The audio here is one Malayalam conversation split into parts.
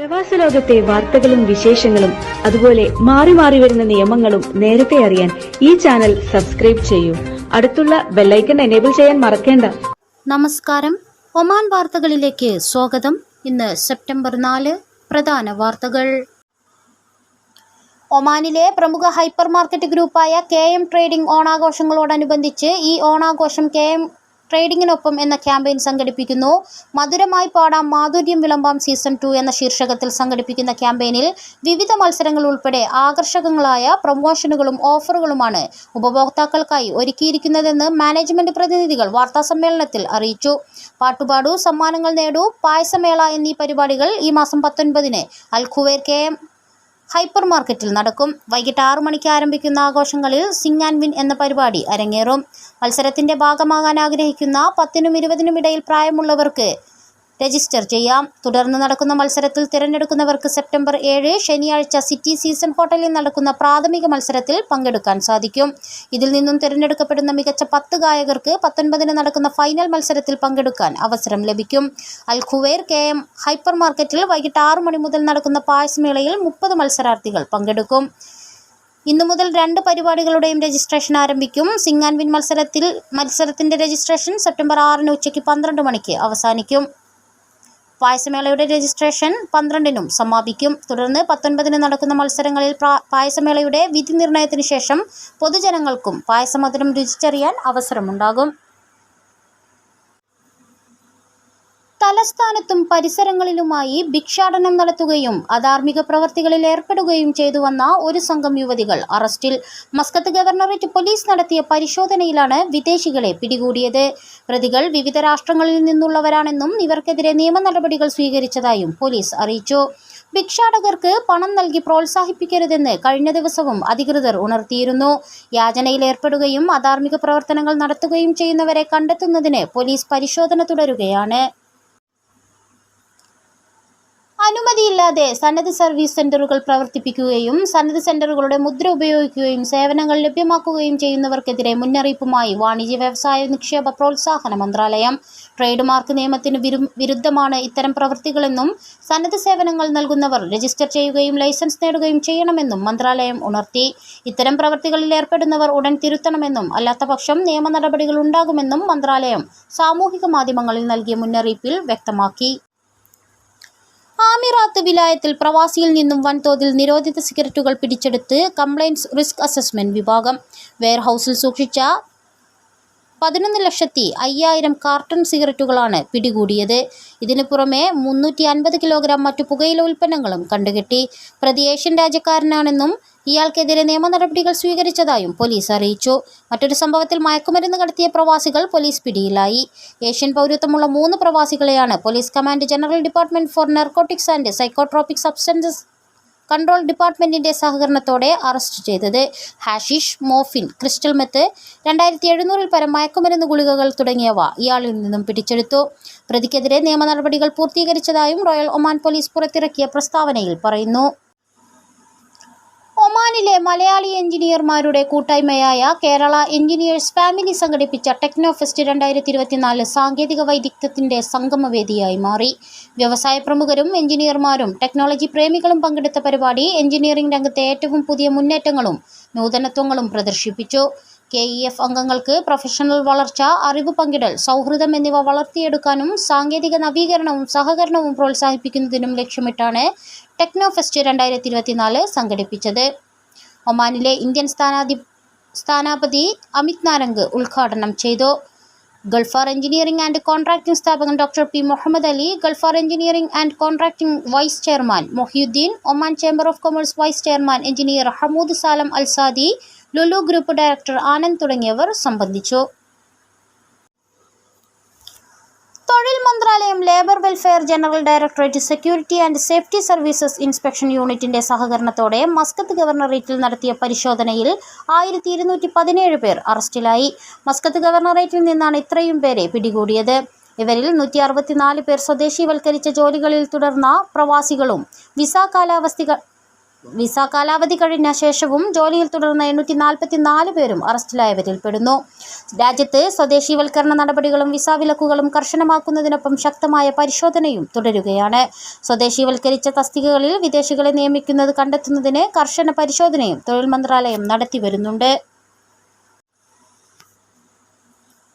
പ്രവാസ ലോകത്തെ വാർത്തകളും വിശേഷങ്ങളും അതുപോലെ മാറി മാറി വരുന്ന നിയമങ്ങളും നേരത്തെ അറിയാൻ ഈ ചാനൽ സബ്സ്ക്രൈബ് ചെയ്യൂ. അടുത്തുള്ള ബെല്ലൈക്കൺ എനേബിൾ ചെയ്യാൻ മറക്കേണ്ട. നമസ്കാരം, ഒമാൻ വാർത്തകളിലേക്ക് സ്വാഗതം. ഇന്ന് സെപ്റ്റംബർ 4 പ്രധാന വാർത്തകൾ. ഒമാനിലെ പ്രമുഖ ഹൈപ്പർ മാർക്കറ്റ് ഗ്രൂപ്പായ KM ട്രേഡിംഗ് ഓണാഘോഷങ്ങളോടനുബന്ധിച്ച് ഈ ഓണാഘോഷം KM ട്രേഡിങ്ങിനൊപ്പം എന്ന ക്യാമ്പയിൻ സംഘടിപ്പിക്കുന്നു. മധുരമായി പാടാം മാധുര്യം വിളമ്പാം സീസൺ 2 എന്ന ശീർഷകത്തിൽ സംഘടിപ്പിക്കുന്ന ക്യാമ്പയിനിൽ വിവിധ മത്സരങ്ങൾ ഉൾപ്പെടെ ആകർഷകങ്ങളായ പ്രമോഷനുകളും ഓഫറുകളുമാണ് ഉപഭോക്താക്കൾക്കായി ഒരുക്കിയിരിക്കുന്നതെന്ന് മാനേജ്മെന്റ് പ്രതിനിധികൾ വാർത്താസമ്മേളനത്തിൽ അറിയിച്ചു. പാട്ടുപാടൂ, സമ്മാനങ്ങൾ നേടൂ, പായസമേള എന്നീ പരിപാടികൾ ഈ മാസം 19-ന് അൽ ഖുവൈർ KM ഹൈപ്പർ മാർക്കറ്റിൽ നടക്കും. വൈകിട്ട് 6 മണിക്ക് ആരംഭിക്കുന്ന ആഘോഷങ്ങളിൽ സിംഗ് ആൻഡ് വിൻ എന്ന പരിപാടി അരങ്ങേറും. മത്സരത്തിന്റെ ഭാഗമാകാൻ ആഗ്രഹിക്കുന്ന 10-നും 20-നും ഇടയിൽ പ്രായമുള്ളവർക്ക് രജിസ്റ്റർ ചെയ്യാം. തുടർന്ന് നടക്കുന്ന മത്സരത്തിൽ തിരഞ്ഞെടുക്കുന്നവർക്ക് സെപ്റ്റംബർ 7 ശനിയാഴ്ച സിറ്റി സീസൺ ഹോട്ടലിൽ നടക്കുന്ന പ്രാഥമിക മത്സരത്തിൽ പങ്കെടുക്കാൻ സാധിക്കും. ഇതിൽ നിന്നും തിരഞ്ഞെടുക്കപ്പെടുന്ന മികച്ച 10 ഗായകർക്ക് 19-ന് നടക്കുന്ന ഫൈനൽ മത്സരത്തിൽ പങ്കെടുക്കാൻ അവസരം ലഭിക്കും. അൽ ഖുവൈർ KM ഹൈപ്പർ മാർക്കറ്റിൽ വൈകിട്ട് 6 മണി മുതൽ നടക്കുന്ന പായസമേളയിൽ 30 മത്സരാർത്ഥികൾ പങ്കെടുക്കും. ഇന്നു മുതൽ 2 പരിപാടികളുടെയും രജിസ്ട്രേഷൻ ആരംഭിക്കും. സിംഗ് ആൻഡ് വിൻ മത്സരത്തിന്റെ രജിസ്ട്രേഷൻ സെപ്റ്റംബർ 6-ന് ഉച്ചയ്ക്ക് 12 മണിക്ക് അവസാനിക്കും. പായസമേളയുടെ രജിസ്ട്രേഷൻ 12-നും സമാപിക്കും. തുടർന്ന് 19-ന് നടക്കുന്ന മത്സരങ്ങളിൽ പായസമേളയുടെ വിധി നിർണയത്തിന് ശേഷം പൊതുജനങ്ങൾക്കും പായസമധുരം രുചിച്ചറിയാൻ അവസരമുണ്ടാകും. തലസ്ഥാനത്തും പരിസരങ്ങളിലുമായി ഭിക്ഷാടനം നടത്തുകയും അധാർമിക പ്രവർത്തികളിൽ ഏർപ്പെടുകയും ചെയ്തുവന്ന ഒരു സംഘം യുവതികൾ അറസ്റ്റിൽ. മസ്കത്ത് ഗവർണറേറ്റ് പോലീസ് നടത്തിയ പരിശോധനയിലാണ് വിദേശികളെ പിടികൂടിയത്. പ്രതികൾ വിവിധ രാഷ്ട്രങ്ങളിൽ നിന്നുള്ളവരാണെന്നും ഇവർക്കെതിരെ നിയമ നടപടികൾ സ്വീകരിച്ചതായും പോലീസ് അറിയിച്ചു. ഭിക്ഷാടകർക്ക് പണം നൽകി പ്രോത്സാഹിപ്പിക്കരുതെന്ന് കഴിഞ്ഞ ദിവസവും അധികൃതർ ഉണർത്തിയിരുന്നു. യാചനയിൽ ഏർപ്പെടുകയും അധാർമിക പ്രവർത്തനങ്ങൾ നടത്തുകയും ചെയ്യുന്നവരെ കണ്ടെത്തുന്നതിന് പോലീസ് പരിശോധന തുടരുകയാണ്. അനുമതിയില്ലാതെ സന്നദ്ധ സർവീസ് സെന്ററുകൾ പ്രവർത്തിപ്പിക്കുകയും സന്നദ്ധ സെന്ററുകളുടെ മുദ്ര ഉപയോഗിക്കുകയും സേവനങ്ങൾ ലഭ്യമാക്കുകയും ചെയ്യുന്നവർക്കെതിരെ മുന്നറിയിപ്പുമായി വാണിജ്യ വ്യവസായ നിക്ഷേപ പ്രോത്സാഹന മന്ത്രാലയം. ട്രേഡ് മാർക്ക് നിയമത്തിന് വിരുദ്ധമാണ് ഇത്തരം പ്രവൃത്തികളെന്നും സന്നദ്ധ സേവനങ്ങൾ നൽകുന്നവർ രജിസ്റ്റർ ചെയ്യുകയും ലൈസൻസ് നേടുകയും ചെയ്യണമെന്നും മന്ത്രാലയം ഉണർത്തി. ഇത്തരം പ്രവൃത്തികളിൽ ഏർപ്പെടുന്നവർ ഉടൻ തിരുത്തണമെന്നും അല്ലാത്തപക്ഷം നിയമ നടപടികൾ ഉണ്ടാകുമെന്നും മന്ത്രാലയം സാമൂഹിക മാധ്യമങ്ങളിൽ നൽകിയ മുന്നറിയിപ്പിൽ വ്യക്തമാക്കി. ആമിറാത്ത് വിലായത്തിൽ പ്രവാസിയിൽ നിന്നും വൻതോതിൽ നിരോധിത സിഗരറ്റുകൾ പിടിച്ചെടുത്ത് കംപ്ലയിൻസ് റിസ്ക് അസസ്മെന്റ് വിഭാഗം. വെയർഹൌസിൽ സൂക്ഷിച്ച 11,05,000 കാർട്ടൺ സിഗരറ്റുകളാണ് പിടികൂടിയത്. ഇതിനു പുറമെ 350 കിലോഗ്രാം മറ്റു പുകയില ഉൽപ്പന്നങ്ങളും കണ്ടുകെട്ടി. പ്രതി ഏഷ്യൻ രാജ്യക്കാരനാണെന്നും ഇയാൾക്കെതിരെ നിയമ നടപടികൾ സ്വീകരിച്ചതായും പോലീസ് അറിയിച്ചു. മറ്റൊരു സംഭവത്തിൽ മയക്കുമരുന്ന് കടത്തിയ പ്രവാസികൾ പോലീസ് പിടിയിലായി. ഏഷ്യൻ പൗരത്വമുള്ള 3 പ്രവാസികളെയാണ് police command general department for narcotics and psychotropic substances control ഡിപ്പാർട്ട്മെന്റിന്റെ സഹകരണത്തോടെ അറസ്റ്റ് ചെയ്തത്. ഹാഷിഷ്, മോർഫിൻ, ക്രിസ്റ്റൽ മെത്ത്, 2700-ൽ പരം മയക്കുമരുന്ന് ഗുളികകൾ തുടങ്ങിയവ ഇയാളിൽ നിന്നും പിടിച്ചെടുത്തു. പ്രതിക്കെതിരെ നിയമ നടപടികൾ പൂർത്തീകരിച്ചതായും റോയൽ ഒമാൻ പോലീസ് പുറത്തിറക്കിയ പ്രസ്താവനയിൽ പറയുന്നു. ഒമാനിലെ മലയാളി എഞ്ചിനീയർമാരുടെ കൂട്ടായ്മയായ കേരള എഞ്ചിനീയേഴ്സ് ഫാമിലി സംഘടിപ്പിച്ച ടെക്നോഫെസ്റ്റ് 2024 സാങ്കേതിക വൈദഗ്ധ്യത്തിന്റെ സംഗമവേദിയായി മാറി. വ്യവസായ പ്രമുഖരും എഞ്ചിനീയർമാരും ടെക്നോളജി പ്രേമികളും പങ്കെടുത്ത പരിപാടി എഞ്ചിനീയറിംഗ് രംഗത്തെ ഏറ്റവും പുതിയ മുന്നേറ്റങ്ങളും നൂതനത്വങ്ങളും പ്രദർശിപ്പിച്ചു. KEF അംഗങ്ങൾക്ക് പ്രൊഫഷണൽ വളർച്ച, അറിവ് പങ്കിടൽ, സൗഹൃദം എന്നിവ വളർത്തിയെടുക്കാനും സാങ്കേതിക നവീകരണവും സഹകരണവും പ്രോത്സാഹിപ്പിക്കുന്നതിനും ലക്ഷ്യമിട്ടാണ് ടെക്നോഫെസ്റ്റ് 2024 സംഘടിപ്പിച്ചത്. ഒമാനിലെ ഇന്ത്യൻ സ്ഥാനാപതി അമിത് നാരംഗ് ഉദ്ഘാടനം ചെയ്തു. ഗൾഫാർ എഞ്ചിനീയറിംഗ് ആൻഡ് കോൺട്രാക്ടിംഗ് സ്ഥാപകൻ doctor P. Mohamed Ali, Galfar engineering and contracting vice chairman Mohiuddin, Oman chamber of commerce vice chairman engineer Hamood Salem Alsaadi, Lulu group director Anand തുടങ്ങിയവർ സംബന്ധിച്ചു. തൊഴിൽ മന്ത്രാലയം, labour welfare general directorate, security and safety services inspection യൂണിറ്റിന്റെ സഹകരണത്തോടെ മസ്കത്ത് ഗവർണറേറ്റിൽ നടത്തിയ പരിശോധനയിൽ 1217 പേർ അറസ്റ്റിലായി. മസ്കത്ത് ഗവർണറേറ്റിൽ നിന്നാണ് ഇത്രയും പേരെ പിടികൂടിയത്. ഇവരിൽ 164 പേർ സ്വദേശീവൽക്കരിച്ച ജോലികളിൽ തുടർന്ന പ്രവാസികളും വിസ വിസ കാലാവധി കഴിഞ്ഞ ശേഷവും ജോലിയിൽ തുടർന്ന 844 പേരും അറസ്റ്റിലായവരിൽ പെടുന്നു. രാജ്യത്ത് സ്വദേശീവൽക്കരണ നടപടികളും വിസ വിലക്കുകളും കർശനമാക്കുന്നതിനൊപ്പം ശക്തമായ പരിശോധനയും തുടരുകയാണ്. സ്വദേശീവൽക്കരിച്ച തസ്തികകളിൽ വിദേശികളെ നിയമിക്കുന്നത് കണ്ടെത്തുന്നതിന് കർശന പരിശോധനയും തൊഴിൽ മന്ത്രാലയം നടത്തിവരുന്നുണ്ട്.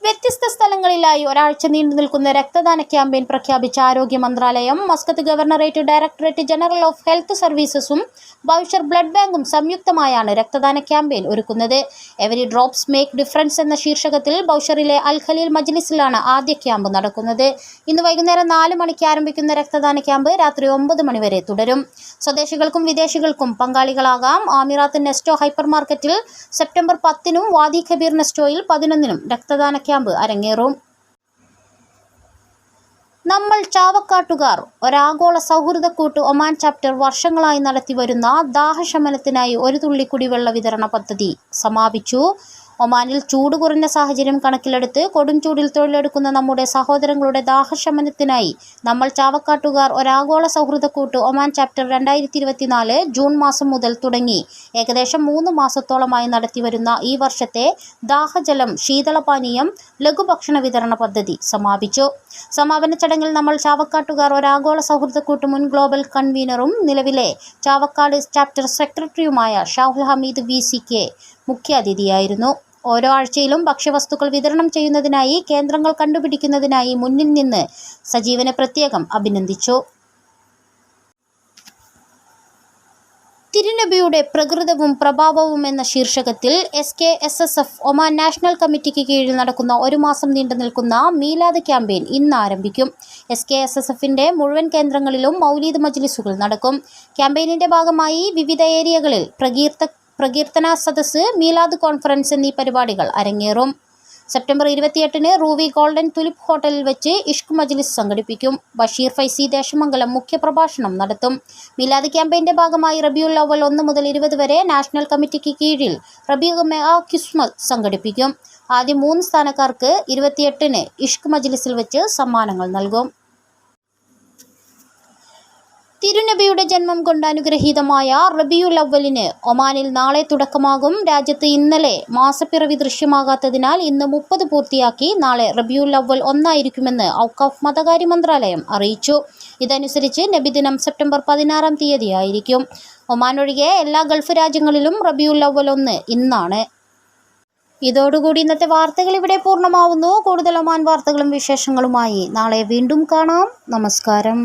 വ്യത്യസ്ത സ്ഥലങ്ങളിലായി ഒരാഴ്ച നീണ്ടു നിൽക്കുന്ന രക്തദാന ക്യാമ്പയിൻ പ്രഖ്യാപിച്ച ആരോഗ്യ മന്ത്രാലയം Muscat governorate directorate general of health സർവീസസും ബൗഷർ ബ്ലഡ് ബാങ്കും സംയുക്തമായാണ് രക്തദാന ക്യാമ്പയിൻ ഒരുക്കുന്നത്. എവരി ഡ്രോപ്സ് മേക്ക് ഡിഫറൻസ് എന്ന ശീർഷകത്തിൽ ബൗഷറിലെ അൽ ഖലീൽ മജ്ലിസിലാണ് ആദ്യ ക്യാമ്പ് നടക്കുന്നത്. ഇന്ന് വൈകുന്നേരം 4 മണിക്ക് ആരംഭിക്കുന്ന രക്തദാന ക്യാമ്പ് രാത്രി 9 മണി വരെ തുടരും. സ്വദേശികൾക്കും വിദേശികൾക്കും പങ്കാളികളാകാം. ആമിറാത്ത് നെസ്റ്റോ ഹൈപ്പർ മാർക്കറ്റിൽ സെപ്റ്റംബർ 10-നും വാദി ഖബീർ നെസ്റ്റോയിൽ 11-നും രക്തദാന ക്യാമ്പ് അരങ്ങേറും. നമ്മൾ ചാവക്കാട്ടുകാർ ഒരാഗോള സൗഹൃദക്കൂട്ട് ഒമാൻ ചാപ്റ്റർ വർഷങ്ങളായി നടത്തിവരുന്ന ദാഹശമനത്തിനായി ഒരു തുള്ളി കുടിവെള്ള വിതരണ പദ്ധതി സമാപിച്ചു. ഒമാനിൽ ചൂട് കുറഞ്ഞ സാഹചര്യം കണക്കിലെടുത്ത് കൊടും ചൂടിൽ തൊഴിലെടുക്കുന്ന നമ്മുടെ സഹോദരങ്ങളുടെ ദാഹശമനത്തിനായി നമ്മൾ ചാവക്കാട്ടുകാർ ഒരാഗോള സൗഹൃദക്കൂട്ട് ഒമാൻ ചാപ്റ്റർ 2024 ജൂൺ മാസം മുതൽ തുടങ്ങി ഏകദേശം 3 മാസത്തോളമായി നടത്തിവരുന്ന ഈ വർഷത്തെ ദാഹജലം, ശീതളപാനീയം, ലഘുഭക്ഷണ വിതരണ പദ്ധതി സമാപിച്ചു. സമാപന ചടങ്ങിൽ നമ്മൾ ചാവക്കാട്ടുകാർ ഒരാഗോള സൗഹൃദക്കൂട്ട് മുൻ ഗ്ലോബൽ കൺവീനറും നിലവിലെ ചാവക്കാട് ചാപ്റ്റർ സെക്രട്ടറിയുമായ ഷാഹുൽ ഹമീദ് VCK മുഖ്യാതിഥിയായിരുന്നു. ഓരോ ആഴ്ചയിലും ഭക്ഷ്യവസ്തുക്കൾ വിതരണം ചെയ്യുന്നതിനായി കേന്ദ്രങ്ങൾ കണ്ടുപിടിക്കുന്നതിനായി മുന്നിൽ നിന്ന് സജീവനെ പ്രത്യേകം അഭിനന്ദിച്ചു. തിരുനബിയുടെ പ്രകൃതവും പ്രഭാവവും എന്ന ശീർഷകത്തിൽ SKSSF ഒമാൻ നാഷണൽ കമ്മിറ്റിക്ക് കീഴിൽ നടക്കുന്ന 1 മാസം നീണ്ടു നിൽക്കുന്ന മീലാദ് ക്യാമ്പയിൻ ഇന്ന് ആരംഭിക്കും. SKSSFന്റെ മുഴുവൻ കേന്ദ്രങ്ങളിലും മൗലീദ് മജ്ലിസുകൾ നടക്കും. ക്യാമ്പയിനിന്റെ ഭാഗമായി വിവിധ ഏരിയകളിൽ പ്രകീർത്തന സദസ്സ്, മീലാദ് കോൺഫറൻസ് എന്നീ പരിപാടികൾ അരങ്ങേറും. സെപ്റ്റംബർ 28-ന് റൂവി ഗോൾഡൻ തുലിപ് ഹോട്ടലിൽ വെച്ച് ഇഷ്ക് മജ്ലിസ് സംഘടിപ്പിക്കും. ബഷീർ ഫൈസി ദേശമംഗലം മുഖ്യപ്രഭാഷണം നടത്തും. മീലാദ് ക്യാമ്പയിന്റെ ഭാഗമായി റബിയുൽ അവൽ 1 മുതൽ 20 വരെ നാഷണൽ കമ്മിറ്റിക്ക് കീഴിൽ റബീഉ മെആ കിസ്മത്ത് സംഘടിപ്പിക്കും. ആദ്യ 3 സ്ഥാനക്കാർക്ക് 28-ന് ഇഷ്ക് മജ്ലിസിൽ വെച്ച് സമ്മാനങ്ങൾ നൽകും. തിരുനബിയുടെ ജന്മം കൊണ്ട് അനുഗ്രഹീതമായ റബിയുൽ അവ്വലിന് ഒമാനിൽ നാളെ തുടക്കമാകും. രാജ്യത്ത് ഇന്നലെ മാസപ്പിറവി ദൃശ്യമാകാത്തതിനാൽ ഇന്ന് 30 പൂർത്തിയാക്കി നാളെ റബിയുൽ അവ്വൽ 1 ആയിരിക്കുമെന്ന് ഔഖാഫ് മതകാര്യ മന്ത്രാലയം അറിയിച്ചു. ഇതനുസരിച്ച് നബിദിനം സെപ്റ്റംബർ 16-ാം തീയതിയായിരിക്കും. ഒമാൻ ഒഴികെ എല്ലാ ഗൾഫ് രാജ്യങ്ങളിലും റബിയുൽ അവ്വൽ 1 ഇന്നാണ്. ഇതോടുകൂടി ഇന്നത്തെ വാർത്തകൾ ഇവിടെ പൂർണ്ണമാവുന്നു. കൂടുതൽ ഒമാൻ വാർത്തകളും വിശേഷങ്ങളുമായി നാളെ വീണ്ടും കാണാം. നമസ്കാരം.